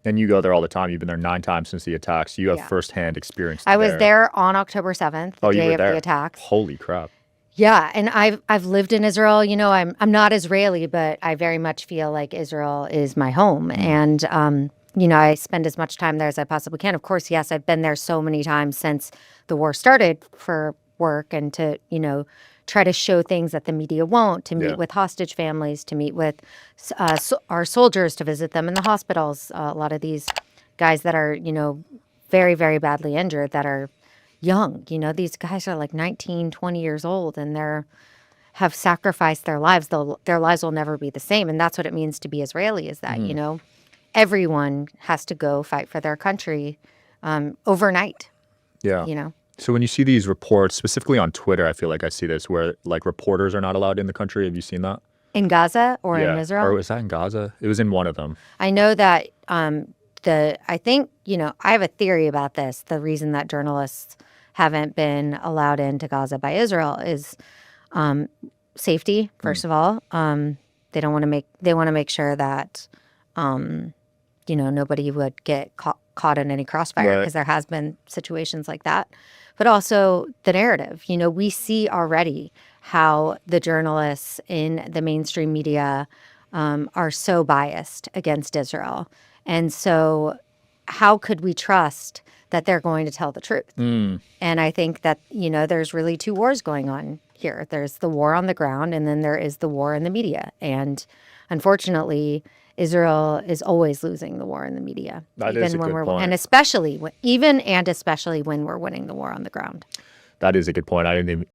And you go there all the time. You've been there 9 times since the attacks. You have Yeah. firsthand experience I was there. there on October 7th, the Oh, you day were of the there. attacks. Holy crap. Yeah, and I've lived in Israel. You know, I'm not Israeli, but I very much feel like Israel is my home. And you know, I spend as much time there as I possibly can. Of course, yes, I've been there so many times since the war started for work and to, you know, try to show things that the media won't, to meet Yeah. with hostage families, to meet with our soldiers, to visit them in the hospitals. A lot of these guys that are, you know, very, very badly injured that are young. You know, these guys are like 19, 20 years old and they're have sacrificed their lives. Their lives will never be the same. And that's what it means to be Israeli is that, you know, everyone has to go fight for their country overnight, Yeah. you know. So when you see these reports, specifically on Twitter, I feel like I see this where like reporters are not allowed in the country. Have you seen that? In Gaza or in Yeah. Or Israel, was that in Gaza? It was in one of them. I know that I think, you know, I have a theory about this. The reason that journalists haven't been allowed into Gaza by Israel is safety, first of all. They don't want to they want to make sure that, you know, nobody would get caught in any crossfire Right. because there has been situations like that. But also the narrative, you know, we see already how the journalists in the mainstream media are so biased against Israel. And so how could we trust that they're going to tell the truth? And I think that, you know, there's really two wars going on here. There's the war on the ground, and then there is the war in the media. And unfortunately, Israel is always losing the war in the media. That is a good point. And especially when we're winning the war on the ground. That is a good point. I didn't